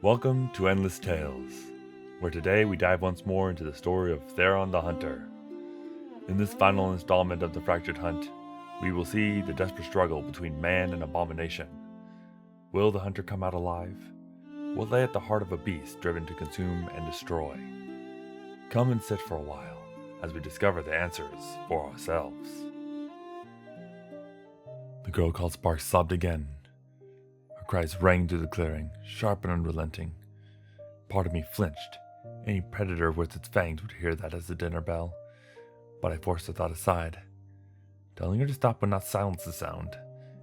Welcome to Endless Tales, where today we dive once more into the story of Theron the Hunter. In this final installment of the Fractured Hunt, we will see the desperate struggle between man and abomination. Will the hunter come out alive? What lay at the heart of a beast driven to consume and destroy? Come and sit for a while as we discover the answers for ourselves. The girl called Sparks sobbed again. Her cries rang through the clearing, sharp and unrelenting. Part of me flinched. Any predator with its fangs would hear that as the dinner bell. But I forced the thought aside. Telling her to stop would not silence the sound,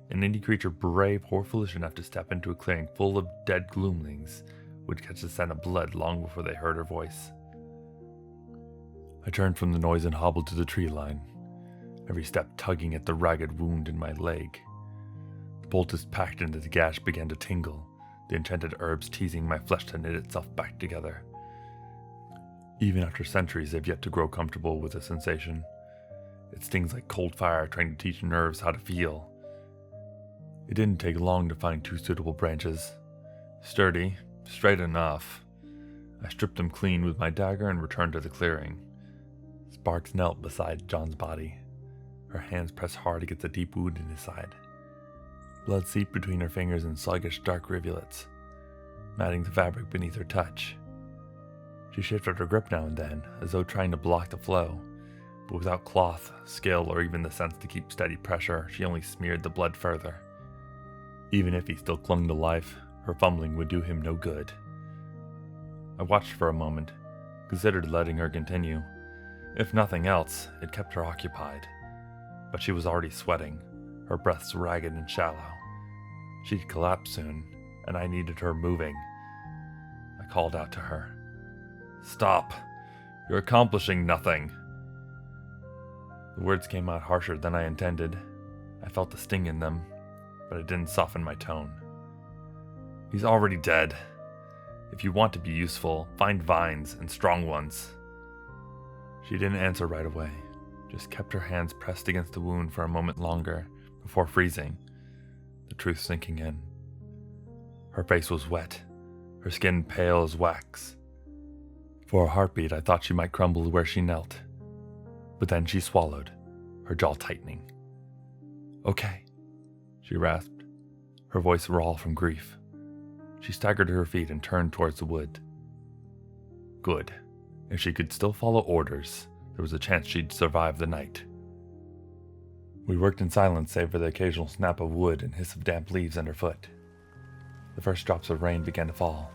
and any creature brave or foolish enough to step into a clearing full of dead gloomlings would catch the scent of blood long before they heard her voice. I turned from the noise and hobbled to the tree line, every step tugging at the ragged wound in my leg. The poultice packed into the gash began to tingle, the enchanted herbs teasing my flesh to knit itself back together. Even after centuries, I've yet to grow comfortable with the sensation. It stings like cold fire trying to teach nerves how to feel. It didn't take long to find two suitable branches. Sturdy, straight enough. I stripped them clean with my dagger and returned to the clearing. Sparks knelt beside John's body. Her hands pressed hard against the deep wound in his side. Blood seeped between her fingers in sluggish dark rivulets, matting the fabric beneath her touch. She shifted her grip now and then, as though trying to block the flow, but without cloth, skill, or even the sense to keep steady pressure, she only smeared the blood further. Even if he still clung to life, her fumbling would do him no good. I watched for a moment, considered letting her continue. If nothing else, it kept her occupied. But she was already sweating, her breaths ragged and shallow. She'd collapse soon, and I needed her moving. I called out to her. "Stop! You're accomplishing nothing!" The words came out harsher than I intended. I felt the sting in them, but it didn't soften my tone. "He's already dead. If you want to be useful, find vines and strong ones." She didn't answer right away, just kept her hands pressed against the wound for a moment longer before freezing, the truth sinking in. Her face was wet, her skin pale as wax. For a heartbeat, I thought she might crumble where she knelt. But then she swallowed, her jaw tightening. "Okay," she rasped, her voice raw from grief. She staggered to her feet and turned towards the wood. Good. If she could still follow orders, there was a chance she'd survive the night. We worked in silence save for the occasional snap of wood and hiss of damp leaves underfoot. The first drops of rain began to fall,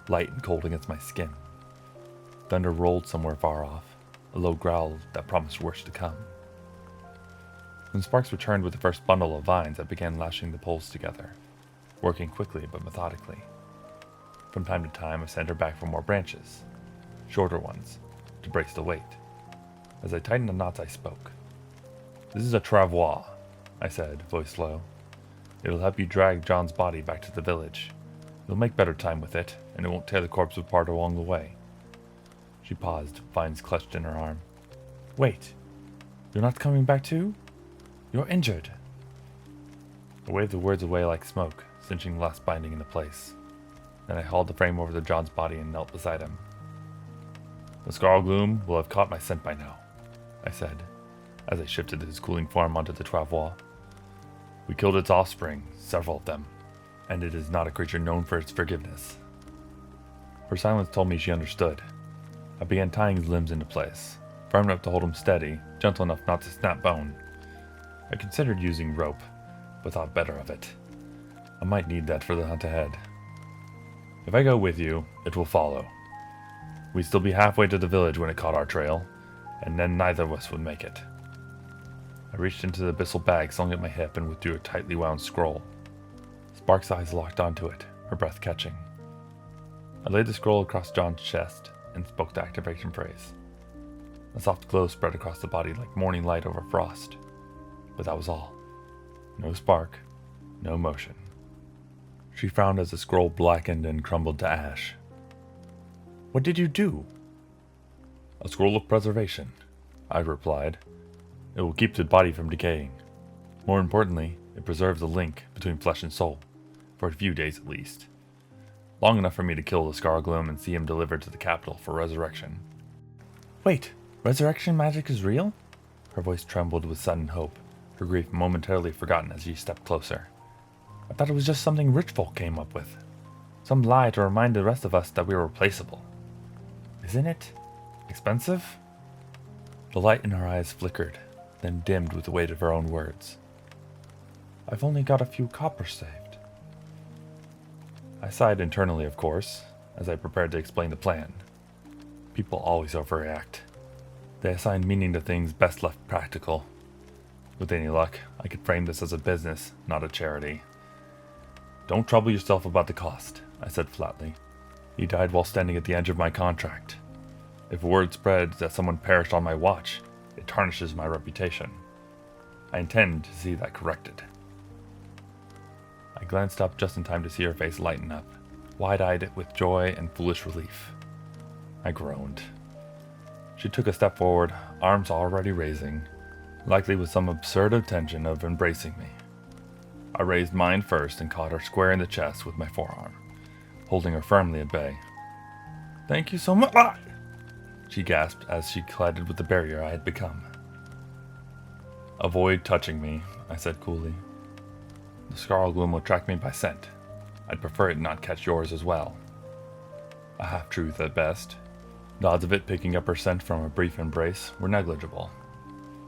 light and cold against my skin. Thunder rolled somewhere far off, a low growl that promised worse to come. When Sparks returned with the first bundle of vines, I began lashing the poles together, working quickly but methodically. From time to time, I sent her back for more branches, shorter ones, to brace the weight. As I tightened the knots, I spoke. "This is a travois," I said, voice low. "It'll help you drag John's body back to the village. You'll make better time with it, and it won't tear the corpse apart along the way." She paused, vines clutched in her arm. "Wait, you're not coming back too? You're injured." I waved the words away like smoke, cinching the last binding into place. Then I hauled the frame over to John's body and knelt beside him. "The Skarlgloom will have caught my scent by now," I said, as I shifted his cooling form onto the travois. "We killed its offspring, several of them, and it is not a creature known for its forgiveness." Her silence told me she understood. I began tying his limbs into place, firm enough to hold him steady, gentle enough not to snap bone. I considered using rope, but thought better of it. I might need that for the hunt ahead. "If I go with you, it will follow. We'd still be halfway to the village when it caught our trail, and then neither of us would make it." I reached into the abyssal bag slung at my hip and withdrew a tightly wound scroll. Sparks' eyes locked onto it, her breath catching. I laid the scroll across John's chest and spoke the activation phrase. A soft glow spread across the body like morning light over frost. But that was all. No spark, no motion. She frowned as the scroll blackened and crumbled to ash. "What did you do?" "A scroll of preservation," I replied. "It will keep the body from decaying. More importantly, it preserves the link between flesh and soul, for a few days at least." long enough for me to kill the Skarlgloom and see him delivered to the capital for resurrection. Wait, resurrection magic is real? Her voice trembled with sudden hope, her grief momentarily forgotten as she stepped closer. I thought it was just something rich folk came up with. Some lie to remind the rest of us that we were replaceable. Isn't it expensive? The light in her eyes flickered, then dimmed with the weight of her own words. I've only got a few coppers saved. I sighed internally, of course, as I prepared to explain the plan. People always overreact. They assign meaning to things best left practical. With any luck, I could frame this as a business, not a charity. Don't trouble yourself about the cost, I said flatly. He died while standing at the edge of my contract. If word spreads that someone perished on my watch, it tarnishes my reputation. I intend to see that corrected. I glanced up just in time to see her face lighten up, wide-eyed with joy and foolish relief. I groaned. She took a step forward, arms already raising, likely with some absurd intention of embracing me. I raised mine first and caught her square in the chest with my forearm, holding her firmly at bay. "Thank you so much," she gasped as she collided with the barrier I had become. "Avoid touching me," I said coolly. "The Skarlgloom will track me by scent. I'd prefer it not catch yours as well." A half-truth at best. The odds of it picking up her scent from a brief embrace were negligible.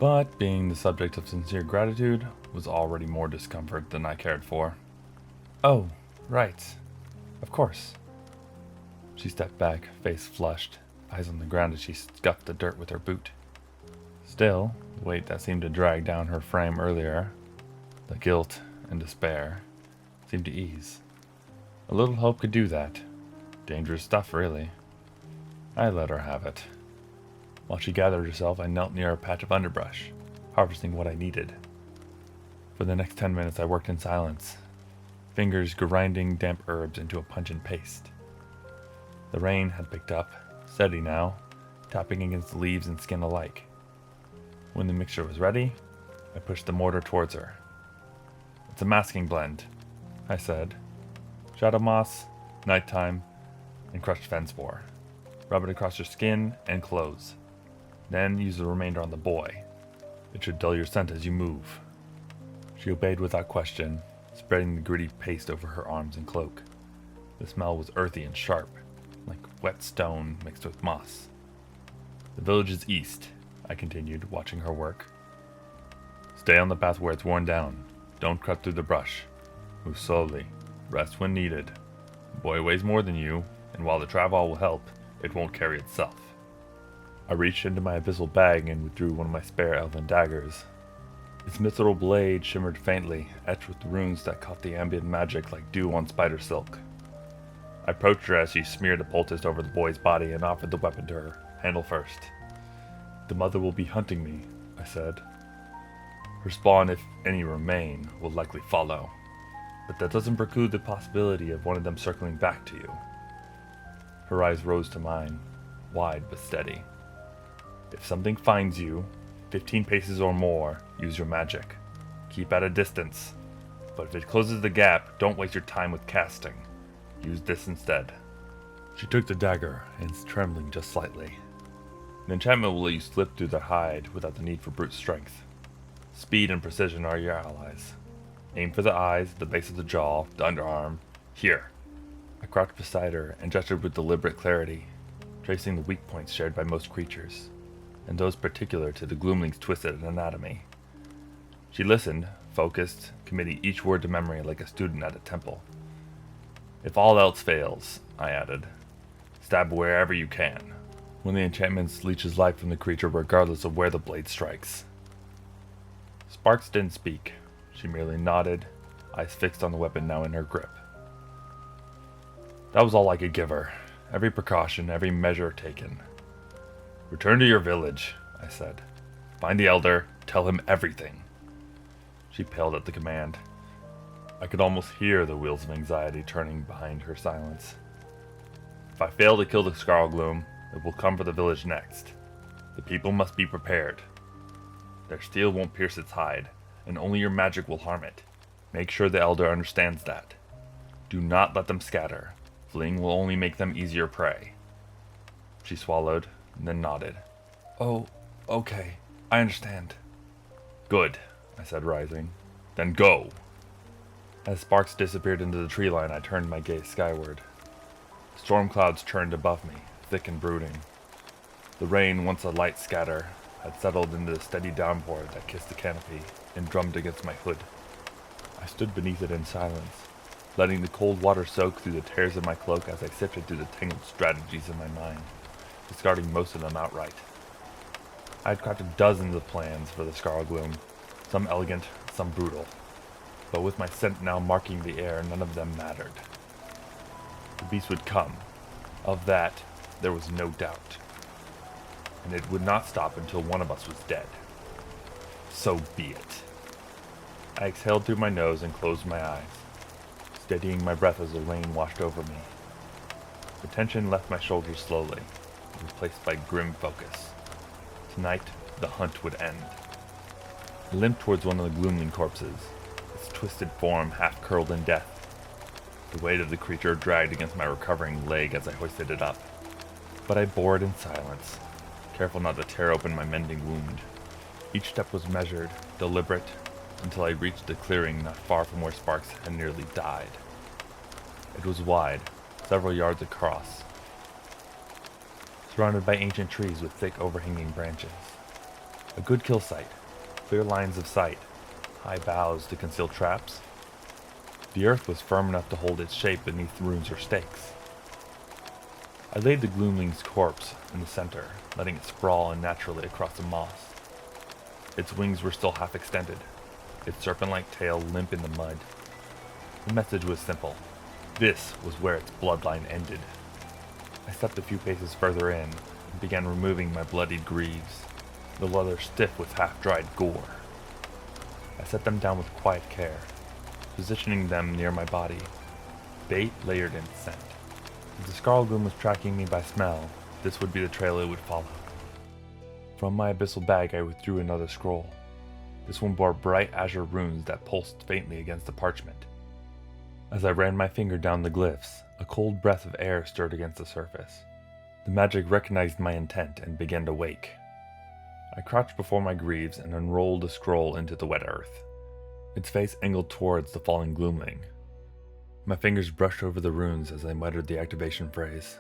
But being the subject of sincere gratitude was already more discomfort than I cared for. "Oh, right. Of course." She stepped back, face flushed, eyes on the ground as she scuffed the dirt with her boot. Still, the weight that seemed to drag down her frame earlier, the guilt and despair, seemed to ease. A little hope could do that. Dangerous stuff, really. I let her have it. While she gathered herself, I knelt near a patch of underbrush, harvesting what I needed. For the next 10 minutes I worked in silence, fingers grinding damp herbs into a pungent paste. The rain had picked up, steady now, tapping against the leaves and skin alike. When the mixture was ready, I pushed the mortar towards her. "It's a masking blend," I said. "Shadow moss, nighttime, and crushed fen spore. Rub it across your skin and clothes. Then use the remainder on the boy. It should dull your scent as you move." She obeyed without question, spreading the gritty paste over her arms and cloak. The smell was earthy and sharp, like wet stone mixed with moss. "The village is east," I continued, watching her work. "Stay on the path where it's worn down. Don't cut through the brush. Move slowly. Rest when needed. The boy weighs more than you, and while the travois will help, it won't carry itself." I reached into my abyssal bag and withdrew one of my spare elven daggers. Its mithril blade shimmered faintly, etched with runes that caught the ambient magic like dew on spider silk. I approached her as she smeared a poultice over the boy's body and offered the weapon to her, handle first. "The mother will be hunting me," I said. "Her spawn, if any remain, will likely follow. But that doesn't preclude the possibility of one of them circling back to you." Her eyes rose to mine, wide but steady. "If something finds you, 15 paces or more, use your magic. Keep at a distance. But if it closes the gap, don't waste your time with casting. Use this instead." She took the dagger, hands trembling just slightly. "The enchantment will let you slip through the hide without the need for brute strength. Speed and precision are your allies. Aim for the eyes, the base of the jaw, the underarm. Here." I crouched beside her and gestured with deliberate clarity, tracing the weak points shared by most creatures, and those particular to the Gloomling's twisted anatomy. She listened, focused, committing each word to memory like a student at a temple. "If all else fails," I added, "stab wherever you can. When the enchantment leeches life from the creature regardless of where the blade strikes." Sparks didn't speak. She merely nodded, eyes fixed on the weapon now in her grip. That was all I could give her. Every precaution, every measure taken. "Return to your village," I said. "Find the elder, tell him everything." She paled at the command. I could almost hear the wheels of anxiety turning behind her silence. "If I fail to kill the Skarlgloom, it will come for the village next. The people must be prepared. Their steel won't pierce its hide, and only your magic will harm it. Make sure the elder understands that. Do not let them scatter. Fleeing will only make them easier prey. She swallowed, and then nodded. Oh, okay. I understand. Good, I said, rising. Then go! As sparks disappeared into the tree line, I turned my gaze skyward. Storm clouds churned above me, thick and brooding. The rain, once a light scatter, had settled into the steady downpour that kissed the canopy and drummed against my hood. I stood beneath it in silence, letting the cold water soak through the tears of my cloak as I sifted through the tangled strategies in my mind, discarding most of them outright. I had crafted dozens of plans for the Skarlgloom, some elegant, some brutal, but with my scent now marking the air, none of them mattered. The beast would come. Of that, there was no doubt. And it would not stop until one of us was dead. So be it. I exhaled through my nose and closed my eyes, steadying my breath as the rain washed over me. The tension left my shoulders slowly, replaced by grim focus. Tonight, the hunt would end. I limped towards one of the glooming corpses, its twisted form half curled in death. The weight of the creature dragged against my recovering leg as I hoisted it up, but I bore it in silence, careful not to tear open my mending wound. Each step was measured, deliberate, until I reached the clearing not far from where Sparks had nearly died. It was wide, several yards across, surrounded by ancient trees with thick overhanging branches. A good kill site, clear lines of sight, high boughs to conceal traps. The earth was firm enough to hold its shape beneath runes or stakes. I laid the gloomling's corpse in the center, letting it sprawl unnaturally across the moss. Its wings were still half extended, its serpent-like tail limp in the mud. The message was simple. This was where its bloodline ended. I stepped a few paces further in and began removing my bloodied greaves, the leather stiff with half-dried gore. I set them down with quiet care, positioning them near my body, bait layered in scent. If the Skarlgloom was tracking me by smell, this would be the trail it would follow. From my abyssal bag I withdrew another scroll. This one bore bright azure runes that pulsed faintly against the parchment. As I ran my finger down the glyphs, a cold breath of air stirred against the surface. The magic recognized my intent and began to wake. I crouched before my greaves and unrolled the scroll into the wet earth. Its face angled towards the falling gloomling. My fingers brushed over the runes as I muttered the activation phrase.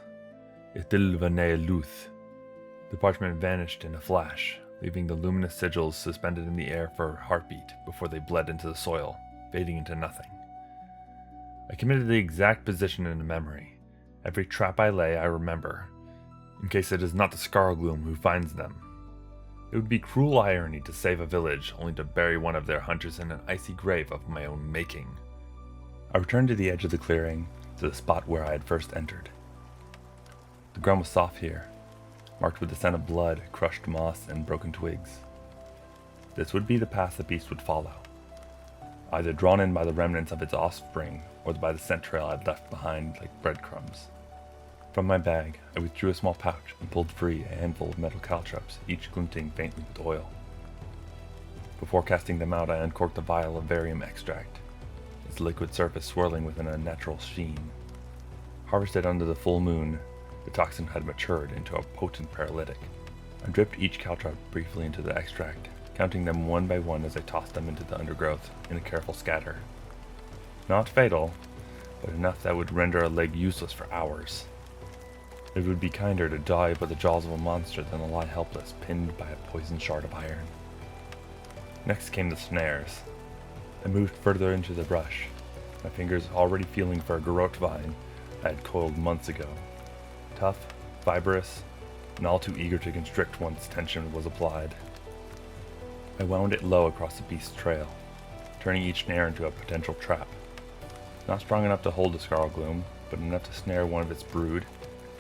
Itil vane luth. The parchment vanished in a flash, leaving the luminous sigils suspended in the air for a heartbeat before they bled into the soil, fading into nothing. I committed the exact position into memory. Every trap I lay I remember, in case it is not the Skarlgloom who finds them. It would be cruel irony to save a village only to bury one of their hunters in an icy grave of my own making. I returned to the edge of the clearing, to the spot where I had first entered. The ground was soft here, marked with the scent of blood, crushed moss, and broken twigs. This would be the path the beast would follow, either drawn in by the remnants of its offspring or by the scent trail I'd left behind like breadcrumbs. From my bag, I withdrew a small pouch and pulled free a handful of metal caltrops, each glinting faintly with oil. Before casting them out, I uncorked a vial of varium extract, its liquid surface swirling with an unnatural sheen. Harvested under the full moon, the toxin had matured into a potent paralytic. I dripped each caltrop briefly into the extract, counting them one by one as I tossed them into the undergrowth in a careful scatter. Not fatal, but enough that would render a leg useless for hours. It would be kinder to die by the jaws of a monster than to lie helpless, pinned by a poisoned shard of iron. Next came the snares. I moved further into the brush, my fingers already feeling for a garrote vine I had coiled months ago. Tough, fibrous, and all too eager to constrict once tension was applied. I wound it low across the beast's trail, turning each snare into a potential trap. Not strong enough to hold the Skarlgloom, but enough to snare one of its brood,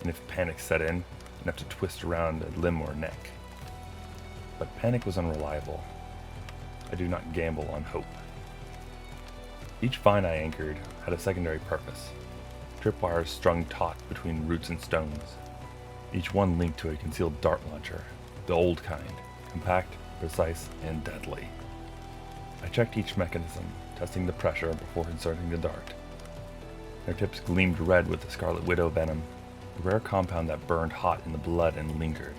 and if panic set in, enough to twist around a limb or neck. But panic was unreliable. I do not gamble on hope. Each vine I anchored had a secondary purpose. Tripwires strung taut between roots and stones, each one linked to a concealed dart launcher, the old kind, compact, precise, and deadly. I checked each mechanism, testing the pressure before inserting the dart. Their tips gleamed red with the Scarlet Widow venom, a rare compound that burned hot in the blood and lingered.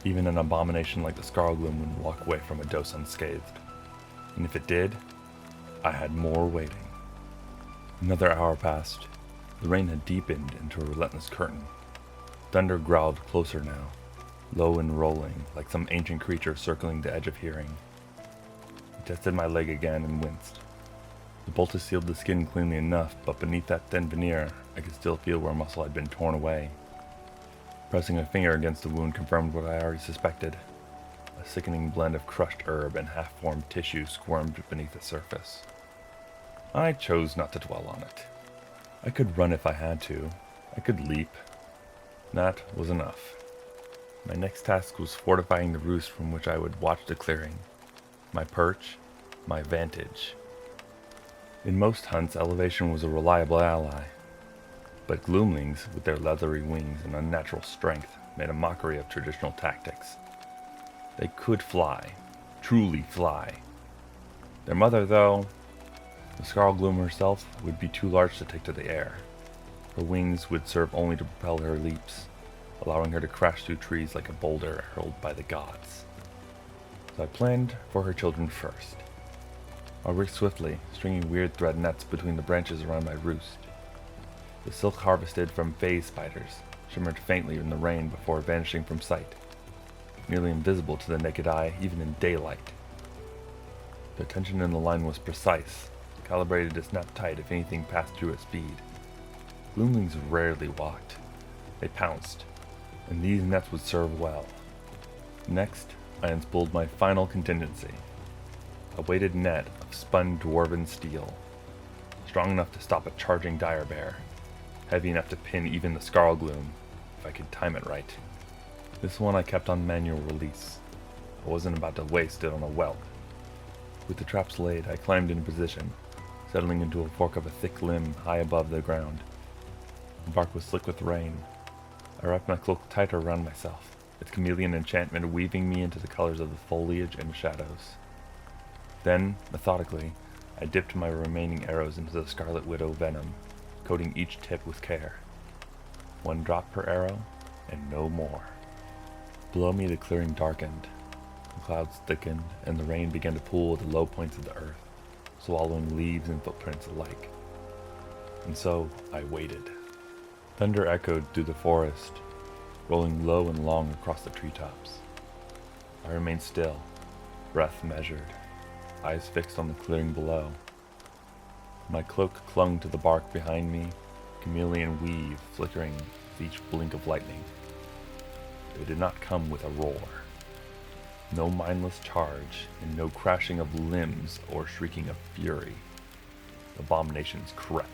Even an abomination like the Skarlgloom wouldn't walk away from a dose unscathed. And if it did, I had more waiting. Another hour passed. The rain had deepened into a relentless curtain. Thunder growled closer now, low and rolling, like some ancient creature circling the edge of hearing. I tested my leg again and winced. The bolt had sealed the skin cleanly enough, but beneath that thin veneer, I could still feel where muscle had been torn away. Pressing a finger against the wound confirmed what I already suspected. A sickening blend of crushed herb and half-formed tissue squirmed beneath the surface. I chose not to dwell on it. I could run if I had to. I could leap. That was enough. My next task was fortifying the roost from which I would watch the clearing. My perch, my vantage. In most hunts, elevation was a reliable ally. But gloomlings, with their leathery wings and unnatural strength, made a mockery of traditional tactics. They could fly, truly fly. Their mother, though, the Skarlgloom herself, would be too large to take to the air. Her wings would serve only to propel her leaps, allowing her to crash through trees like a boulder hurled by the gods. So I planned for her children first. I worked swiftly, stringing weird thread nets between the branches around my roost. The silk harvested from phase spiders shimmered faintly in the rain before vanishing from sight, nearly invisible to the naked eye even in daylight. The tension in the line was precise, calibrated to snap tight if anything passed through at speed. Gloomlings rarely walked. They pounced, and these nets would serve well. Next, I unspooled my final contingency. A weighted net of spun dwarven steel, strong enough to stop a charging dire bear, heavy enough to pin even the Skarlgloom, if I could time it right. This one I kept on manual release. I wasn't about to waste it on a whelp. With the traps laid, I climbed into position, settling into a fork of a thick limb high above the ground. The bark was slick with rain. I wrapped my cloak tighter around myself, its chameleon enchantment weaving me into the colors of the foliage and shadows. Then, methodically, I dipped my remaining arrows into the Scarlet Widow venom, coating each tip with care. One drop per arrow, and no more. Below me the clearing darkened. The clouds thickened, and the rain began to pool at the low points of the earth, swallowing leaves and footprints alike. And so I waited. Thunder echoed through the forest, rolling low and long across the treetops. I remained still, breath measured, eyes fixed on the clearing below. My cloak clung to the bark behind me, chameleon weave flickering with each blink of lightning. It did not come with a roar. No mindless charge, and no crashing of limbs or shrieking of fury. The abominations crept.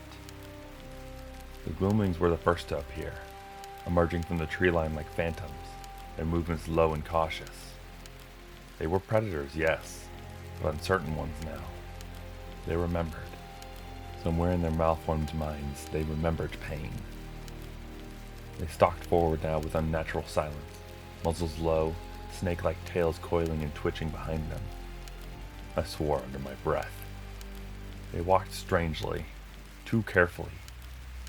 The gloomlings were the first to appear, emerging from the tree line like phantoms, their movements low and cautious. They were predators, yes, but uncertain ones now. They remembered. Somewhere in their malformed minds, they remembered pain. They stalked forward now with unnatural silence, muzzles low, snake-like tails coiling and twitching behind them. I swore under my breath. They walked strangely, too carefully,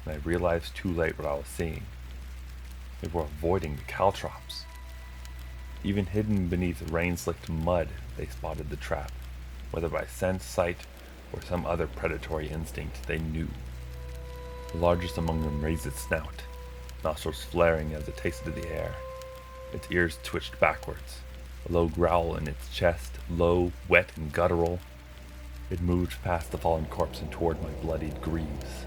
and I realized too late what I was seeing. They were avoiding the caltrops. Even hidden beneath rain-slicked mud, they spotted the trap, whether by sense, sight, or some other predatory instinct they knew. The largest among them raised its snout, nostrils flaring as it tasted the air. Its ears twitched backwards, a low growl in its chest, low, wet, and guttural. It moved past the fallen corpse and toward my bloodied greaves.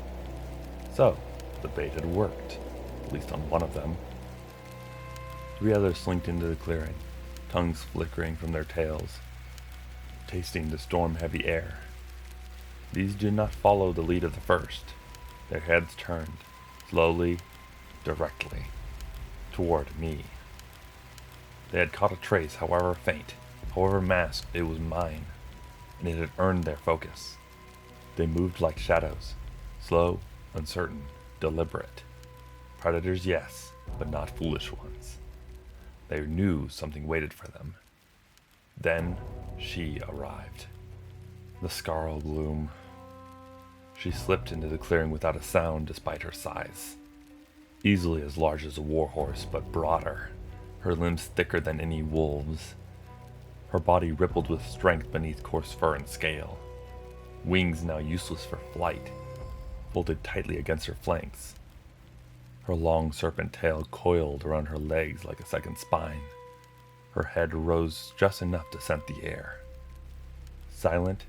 So, the bait had worked, at least on one of them. 3 others slinked into the clearing, tongues flickering from their tails, tasting the storm-heavy air. These did not follow the lead of the first. Their heads turned, slowly, directly, toward me. They had caught a trace, however faint, however masked, it was mine, and it had earned their focus. They moved like shadows, slow, uncertain, deliberate. Predators, yes, but not foolish ones. They knew something waited for them. Then she arrived. The Skarlgloom. She slipped into the clearing without a sound despite her size. Easily as large as a warhorse, but broader, her limbs thicker than any wolves. Her body rippled with strength beneath coarse fur and scale. Wings now useless for flight, folded tightly against her flanks. Her long serpent tail coiled around her legs like a second spine. Her head rose just enough to scent the air. Silent,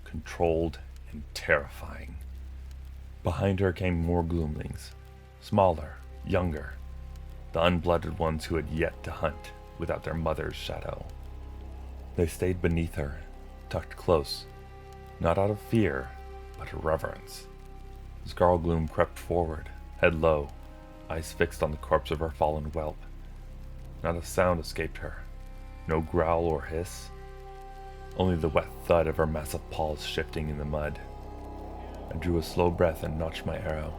controlled, and terrifying. Behind her came more gloomlings, smaller, younger, the unblooded ones who had yet to hunt without their mother's shadow. They stayed beneath her, tucked close, not out of fear, but reverence. Skarlgloom crept forward, head low, eyes fixed on the corpse of her fallen whelp. Not a sound escaped her, no growl or hiss, only the wet thud of her massive paws shifting in the mud. I drew a slow breath and notched my arrow.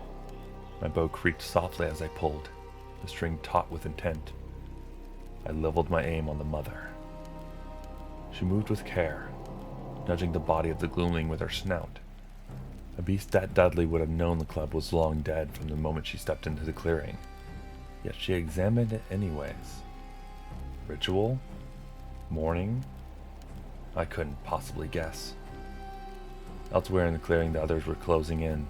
My bow creaked softly as I pulled, the string taut with intent. I leveled my aim on the mother. She moved with care, nudging the body of the gloomling with her snout. A beast that deadly would have known the club was long dead from the moment she stepped into the clearing. Yet she examined it anyways. Ritual? Mourning? I couldn't possibly guess. Elsewhere in the clearing, the others were closing in,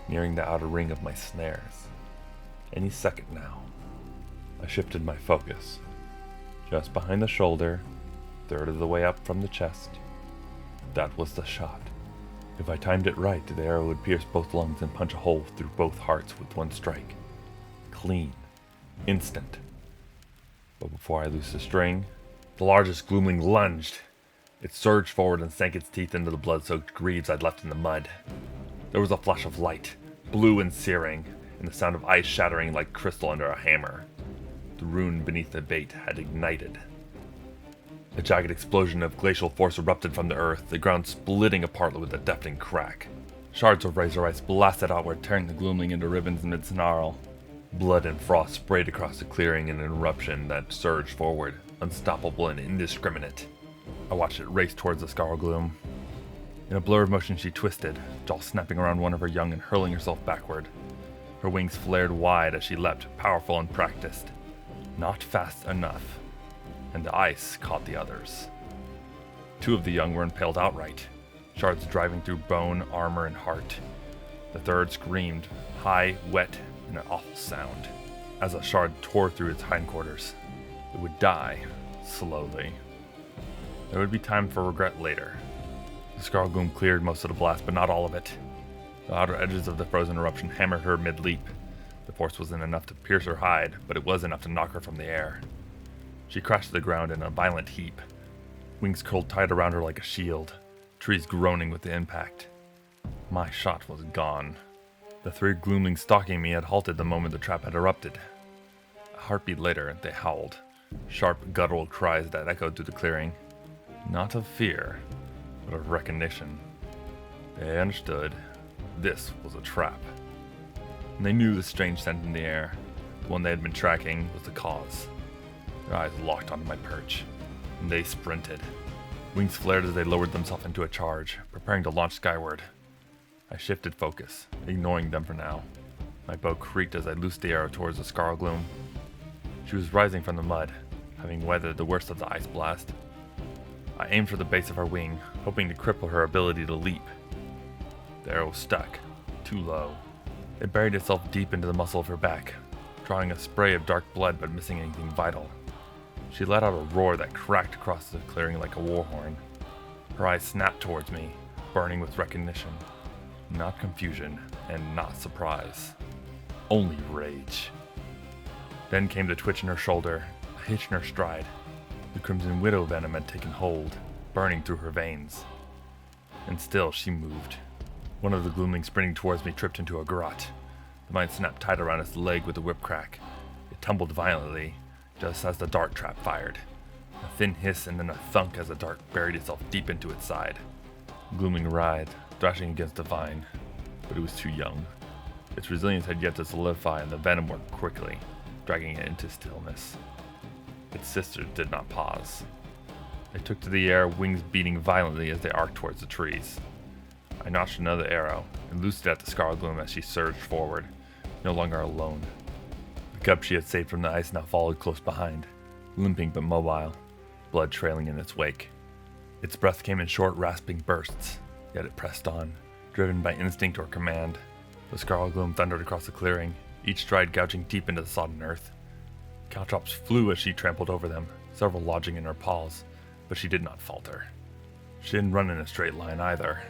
nearing the outer ring of my snares. Any second now. I shifted my focus. Just behind the shoulder, third of the way up from the chest. That was the shot. If I timed it right, the arrow would pierce both lungs and punch a hole through both hearts with one strike. Clean. Instant. But before I loosed the string, the largest gloomling lunged. It surged forward and sank its teeth into the blood-soaked greaves I'd left in the mud. There was a flash of light, blue and searing, and the sound of ice shattering like crystal under a hammer. The rune beneath the bait had ignited. A jagged explosion of glacial force erupted from the earth, the ground splitting apart with a deafening crack. Shards of razor ice blasted outward, tearing the gloomling into ribbons mid-snarl. Blood and frost sprayed across the clearing in an eruption that surged forward, unstoppable and indiscriminate. I watched it race towards the Skarlgloom. In a blur of motion she twisted, jaw snapping around one of her young and hurling herself backward. Her wings flared wide as she leapt, powerful and practiced. Not fast enough. And the ice caught the others. Two of the young were impaled outright, shards driving through bone, armor, and heart. The third screamed, high, wet, and an awful sound, as a shard tore through its hindquarters. It would die, slowly. There would be time for regret later. The Skarlgloom cleared most of the blast, but not all of it. The outer edges of the frozen eruption hammered her mid-leap. The force wasn't enough to pierce her hide, but it was enough to knock her from the air. She crashed to the ground in a violent heap, wings curled tight around her like a shield, trees groaning with the impact. My shot was gone. The three gloomlings stalking me had halted the moment the trap had erupted. A heartbeat later, they howled, sharp, guttural cries that echoed through the clearing. Not of fear, but of recognition. They understood this was a trap. And they knew the strange scent in the air, the one they had been tracking, was the cause. Their eyes locked onto my perch, and they sprinted. Wings flared as they lowered themselves into a charge, preparing to launch skyward. I shifted focus, ignoring them for now. My bow creaked as I loosed the arrow towards the Skarlgloom. She was rising from the mud, having weathered the worst of the ice blast. I aimed for the base of her wing, hoping to cripple her ability to leap. The arrow stuck, too low. It buried itself deep into the muscle of her back, drawing a spray of dark blood but missing anything vital. She let out a roar that cracked across the clearing like a war horn. Her eyes snapped towards me, burning with recognition. Not confusion, and not surprise. Only rage. Then came the twitch in her shoulder, a hitch in her stride. The crimson widow venom had taken hold, burning through her veins. And still she moved. One of the gloomlings sprinting towards me tripped into a garrote. The vine snapped tight around its leg with a whip crack. It tumbled violently, just as the dart trap fired. A thin hiss and then a thunk as the dart buried itself deep into its side. The gloomling writhed, thrashing against the vine, but it was too young. Its resilience had yet to solidify, and the venom worked quickly, dragging it into stillness. Its sisters did not pause. They took to the air, wings beating violently as they arced towards the trees. I notched another arrow and loosed it at the Skarlgloom as she surged forward, no longer alone. The cub she had saved from the ice now followed close behind, limping but mobile, blood trailing in its wake. Its breath came in short, rasping bursts, yet it pressed on, driven by instinct or command. The Skarlgloom thundered across the clearing, each stride gouging deep into the sodden earth. Caltrops flew as she trampled over them, several lodging in her paws, but she did not falter. She didn't run in a straight line either.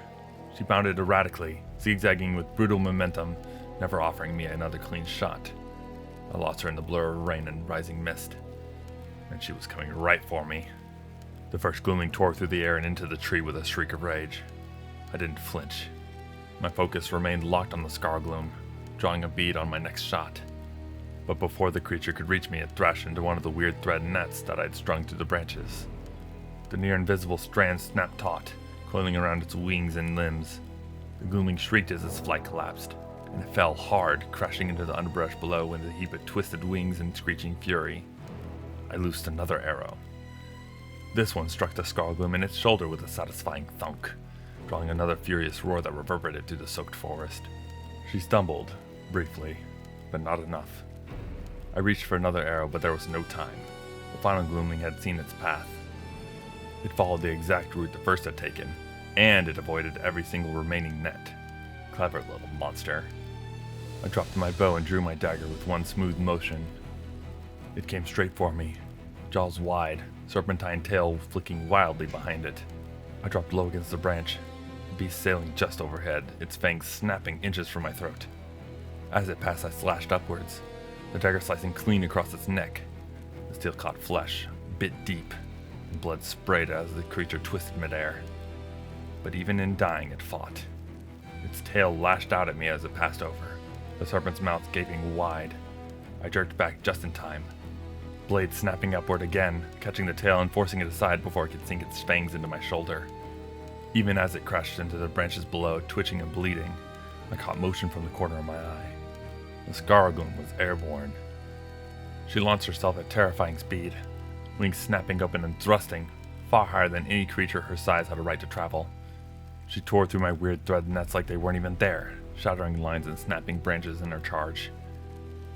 She bounded erratically, zigzagging with brutal momentum, never offering me another clean shot. I lost her in the blur of rain and rising mist, and she was coming right for me. The first glooming tore through the air and into the tree with a shriek of rage. I didn't flinch. My focus remained locked on the Skarlgloom, drawing a bead on my next shot. But before the creature could reach me, it thrashed into one of the weird thread nets that I'd strung through the branches. The near-invisible strands snapped taut, coiling around its wings and limbs. The glooming shrieked as its flight collapsed, and it fell hard, crashing into the underbrush below in a heap of twisted wings and screeching fury. I loosed another arrow. This one struck the Skarlgloom in its shoulder with a satisfying thunk, drawing another furious roar that reverberated through the soaked forest. She stumbled, briefly, but not enough. I reached for another arrow, but there was no time. The final glooming had seen its path. It followed the exact route the first had taken, and it avoided every single remaining net. Clever little monster. I dropped my bow and drew my dagger with one smooth motion. It came straight for me, jaws wide, serpentine tail flicking wildly behind it. I dropped low against the branch, the beast sailing just overhead, its fangs snapping inches from my throat. As it passed, I slashed upwards, the dagger slicing clean across its neck. The steel caught flesh, bit deep, and blood sprayed as the creature twisted midair. But even in dying, it fought. Its tail lashed out at me as it passed over, the serpent's mouth gaping wide. I jerked back just in time, blade snapping upward again, catching the tail and forcing it aside before it could sink its fangs into my shoulder. Even as it crashed into the branches below, twitching and bleeding, I caught motion from the corner of my eye. The Skarlgloom was airborne. She launched herself at terrifying speed, wings snapping open and thrusting, far higher than any creature her size had a right to travel. She tore through my weird thread nets like they weren't even there, shattering lines and snapping branches in her charge.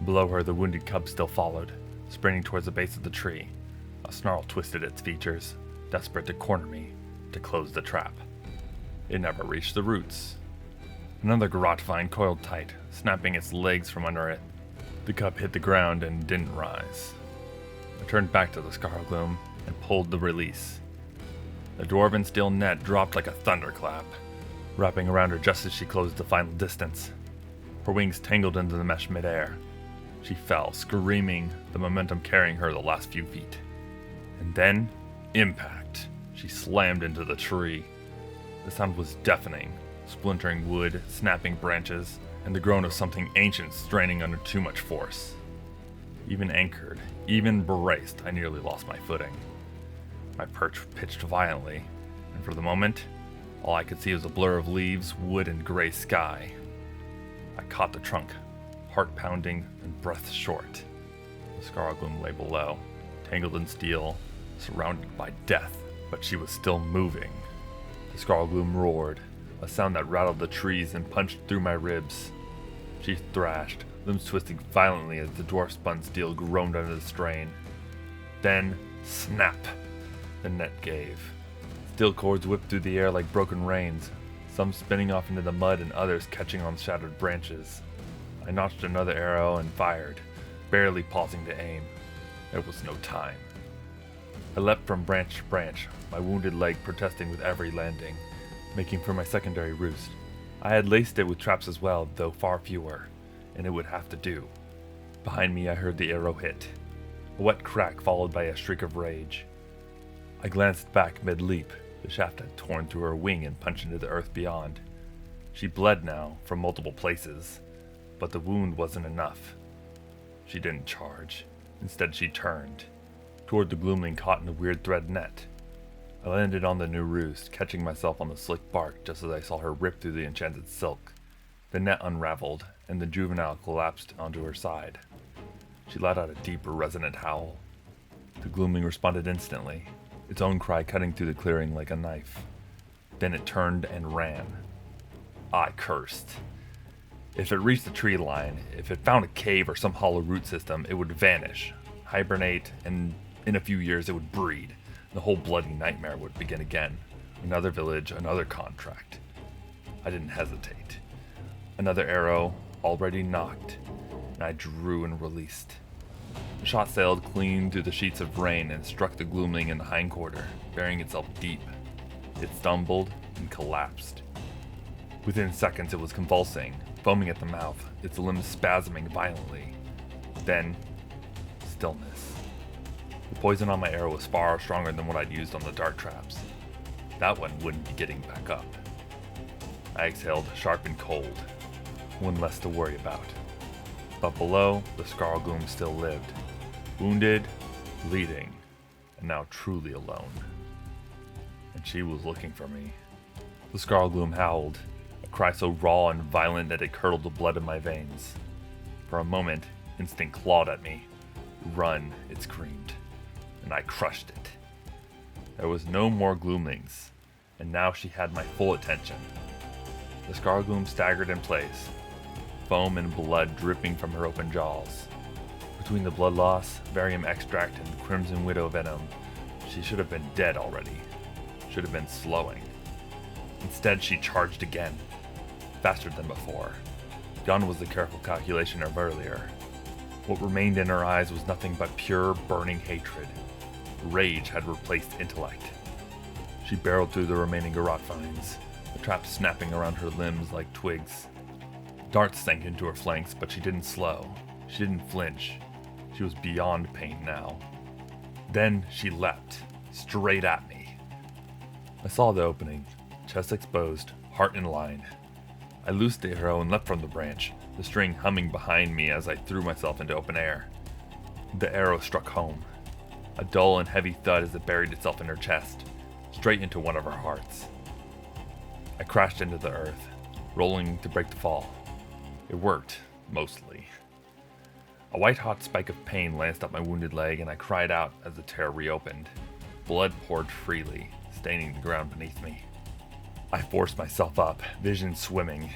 Below her, the wounded cub still followed, sprinting towards the base of the tree. A snarl twisted its features, desperate to corner me, to close the trap. It never reached the roots. Another garrote vine coiled tight, snapping its legs from under it. The cub hit the ground and didn't rise. I turned back to the Skarlgloom and pulled the release. The dwarven steel net dropped like a thunderclap, wrapping around her just as she closed the final distance. Her wings tangled into the mesh midair. She fell, screaming, the momentum carrying her the last few feet. And then, impact. She slammed into the tree. The sound was deafening, splintering wood, snapping branches, and the groan of something ancient straining under too much force. Even anchored, even braced, I nearly lost my footing. My perch pitched violently, and for the moment, all I could see was a blur of leaves, wood, and gray sky. I caught the trunk, heart pounding and breath short. The Skarlgloom lay below, tangled in steel, surrounded by death, but she was still moving. The Skarlgloom roared, a sound that rattled the trees and punched through my ribs. She thrashed, limbs twisting violently as the dwarf-spun steel groaned under the strain. Then, snap! The net gave. Steel cords whipped through the air like broken reins, some spinning off into the mud and others catching on shattered branches. I notched another arrow and fired, barely pausing to aim. There was no time. I leapt from branch to branch, my wounded leg protesting with every landing, making for my secondary roost. I had laced it with traps as well, though far fewer, and it would have to do. Behind me I heard the arrow hit, a wet crack followed by a shriek of rage. I glanced back mid-leap. The shaft had torn through her wing and punched into the earth beyond. She bled now from multiple places, but the wound wasn't enough. She didn't charge. Instead she turned, toward the glooming caught in the weird thread net. I landed on the new roost, catching myself on the slick bark just as I saw her rip through the enchanted silk. The net unraveled, and the juvenile collapsed onto her side. She let out a deep, resonant howl. The glooming responded instantly, its own cry cutting through the clearing like a knife. Then it turned and ran. I cursed. If it reached the tree line, if it found a cave or some hollow root system, it would vanish, hibernate, and in a few years it would breed. The whole bloody nightmare would begin again. Another village, another contract. I didn't hesitate. Another arrow, already knocked, and I drew and released. The shot sailed clean through the sheets of rain and struck the gloomling in the hindquarter, burying itself deep. It stumbled and collapsed. Within seconds it was convulsing, foaming at the mouth, its limbs spasming violently. Then, stillness. The poison on my arrow was far stronger than what I'd used on the dart traps. That one wouldn't be getting back up. I exhaled, sharp and cold. One less to worry about. But below, the Skarlgloom still lived. Wounded, bleeding, and now truly alone. And she was looking for me. The Skarlgloom howled, a cry so raw and violent that it curdled the blood in my veins. For a moment, instinct clawed at me. Run, it screamed, and I crushed it. There was no more gloomlings, and now she had my full attention. The Skarlgloom staggered in place, foam and blood dripping from her open jaws. Between the blood loss, barium extract, and crimson widow venom, she should have been dead already. Should have been slowing. Instead, she charged again, faster than before. Gone was the careful calculation of earlier. What remained in her eyes was nothing but pure, burning hatred. Rage had replaced intellect. She barreled through the remaining garrote vines, the traps snapping around her limbs like twigs. Darts sank into her flanks, but she didn't slow. She didn't flinch. She was beyond pain now. Then she leapt, straight at me. I saw the opening, chest exposed, heart in line. I loosed the arrow and leapt from the branch, the string humming behind me as I threw myself into open air. The arrow struck home, a dull and heavy thud as it buried itself in her chest, straight into one of her hearts. I crashed into the earth, rolling to break the fall. It worked, mostly. A white-hot spike of pain lanced up my wounded leg, and I cried out as the tear reopened. Blood poured freely, staining the ground beneath me. I forced myself up, vision swimming.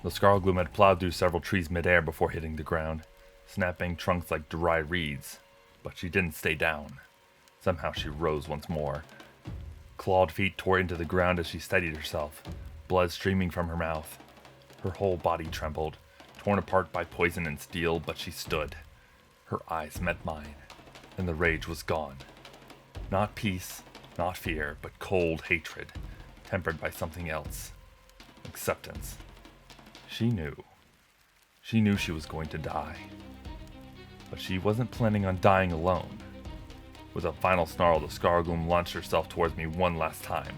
The Skarlgloom had plowed through several trees midair before hitting the ground, snapping trunks like dry reeds, but she didn't stay down. Somehow she rose once more. Clawed feet tore into the ground as she steadied herself, blood streaming from her mouth. Her whole body trembled, torn apart by poison and steel, but she stood. Her eyes met mine, and the rage was gone. Not peace, not fear, but cold hatred, tempered by something else. Acceptance. She knew. She knew she was going to die. But she wasn't planning on dying alone. With a final snarl, the Skarlgloom launched herself towards me one last time.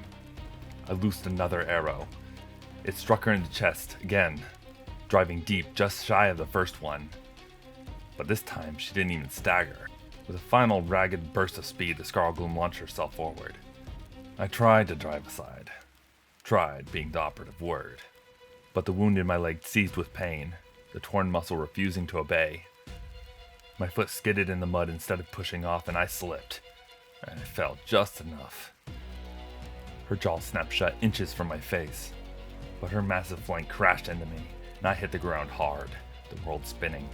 I loosed another arrow. It struck her in the chest again, driving deep just shy of the first one. But this time, she didn't even stagger. With a final ragged burst of speed, the Skarlgloom launched herself forward. I tried to drive aside. Tried being the operative word. But the wound in my leg seized with pain, the torn muscle refusing to obey. My foot skidded in the mud instead of pushing off, and I slipped. And I fell just enough. Her jaw snapped shut inches from my face, but her massive flank crashed into me, and I hit the ground hard, the world spinning.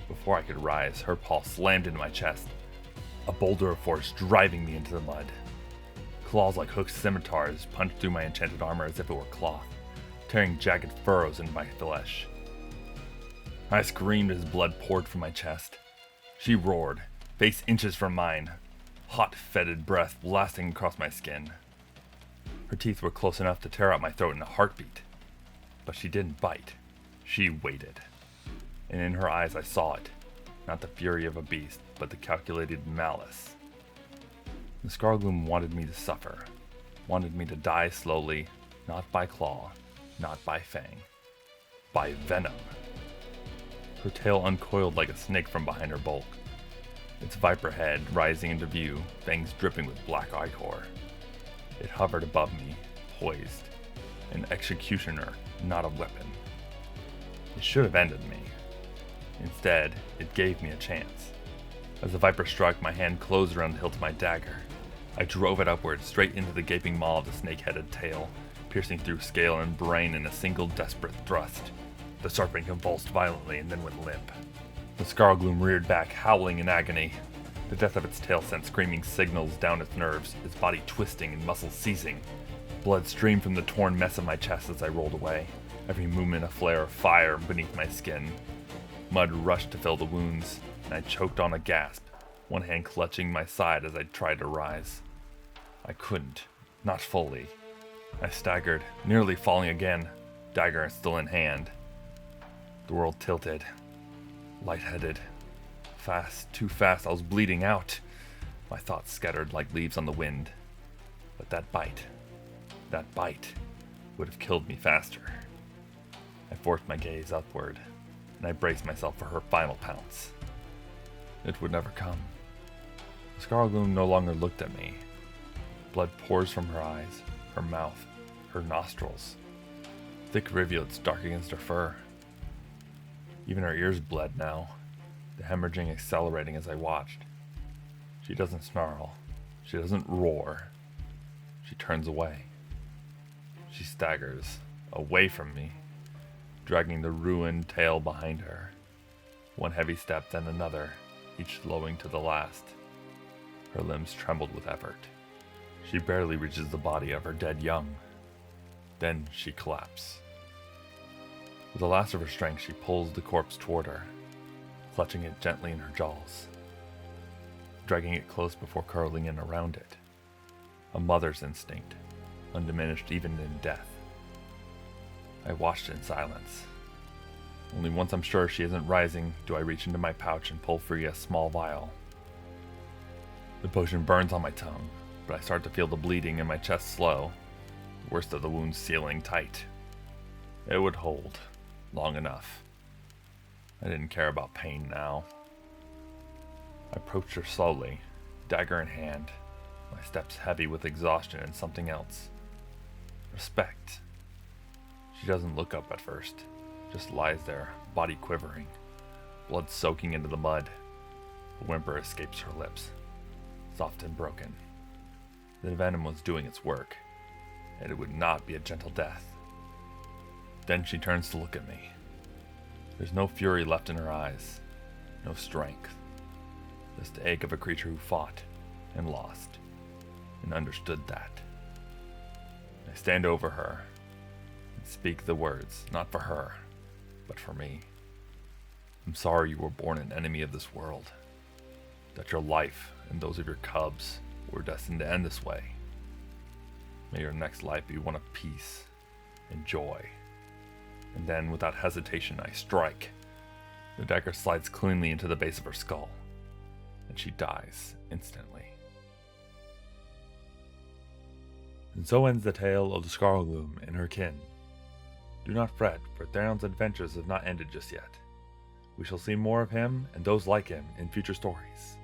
Before I could rise, her paw slammed into my chest, a boulder of force driving me into the mud. Claws like hooked scimitars punched through my enchanted armor as if it were cloth, tearing jagged furrows into my flesh. I screamed as blood poured from my chest. She roared, face inches from mine, hot, fetid breath blasting across my skin. Her teeth were close enough to tear out my throat in a heartbeat. But she didn't bite. She waited. And in her eyes I saw it. Not the fury of a beast, but the calculated malice. The Skarlgloom wanted me to suffer. Wanted me to die slowly, not by claw, not by fang. By venom. Her tail uncoiled like a snake from behind her bulk. Its viper head rising into view, fangs dripping with black ichor. It hovered above me, poised. An executioner, not a weapon. It should have ended me. Instead, it gave me a chance. As the viper struck, my hand closed around the hilt of my dagger. I drove it upward, straight into the gaping maw of the snake-headed tail, piercing through scale and brain in a single desperate thrust. The serpent convulsed violently and then went limp. The Skarlgloom reared back, howling in agony. The death of its tail sent screaming signals down its nerves, its body twisting and muscles seizing. Blood streamed from the torn mess of my chest as I rolled away, every movement a flare of fire beneath my skin. Mud rushed to fill the wounds, and I choked on a gasp, one hand clutching my side as I tried to rise. I couldn't, not fully. I staggered, nearly falling again, dagger still in hand. The world tilted, lightheaded. Fast, too fast, I was bleeding out. My thoughts scattered like leaves on the wind. But that bite would have killed me faster. I forced my gaze upward, and I braced myself for her final pounce. It would never come. Skarlgloom no longer looked at me. Blood pours from her eyes, her mouth, her nostrils. Thick rivulets dark against her fur. Even her ears bled now, the hemorrhaging accelerating as I watched. She doesn't snarl. She doesn't roar. She turns away. She staggers, away from me, dragging the ruined tail behind her. One heavy step, then another, each slowing to the last. Her limbs trembled with effort. She barely reaches the body of her dead young. Then she collapses. With the last of her strength, she pulls the corpse toward her, clutching it gently in her jaws, dragging it close before curling in around it. A mother's instinct, undiminished even in death. I watched in silence. Only once I'm sure she isn't rising do I reach into my pouch and pull free a small vial. The potion burns on my tongue, but I start to feel the bleeding in my chest slow, the worst of the wounds sealing tight. It would hold, long enough. I didn't care about pain now. I approached her slowly, dagger in hand, my steps heavy with exhaustion and something else. Respect. She doesn't look up at first, just lies there, body quivering, blood soaking into the mud. A whimper escapes her lips, soft and broken. The venom was doing its work, and it would not be a gentle death. Then she turns to look at me. There's no fury left in her eyes, no strength, just the ache of a creature who fought and lost, and understood that. I stand over her and speak the words, not for her, but for me. I'm sorry you were born an enemy of this world, that your life and those of your cubs were destined to end this way. May your next life be one of peace and joy. And then, without hesitation, I strike. The dagger slides cleanly into the base of her skull, and she dies instantly. And so ends the tale of the Skarlgloom and her kin. Do not fret, for Theron's adventures have not ended just yet. We shall see more of him and those like him in future stories.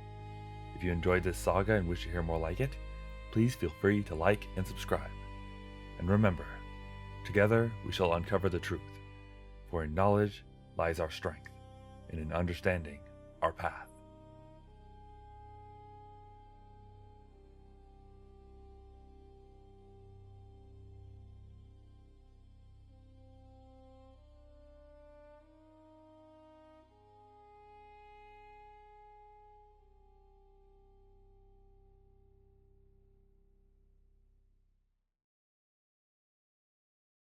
If you enjoyed this saga and wish to hear more like it, please feel free to like and subscribe. And remember, together we shall uncover the truth, for in knowledge lies our strength, and in understanding our path.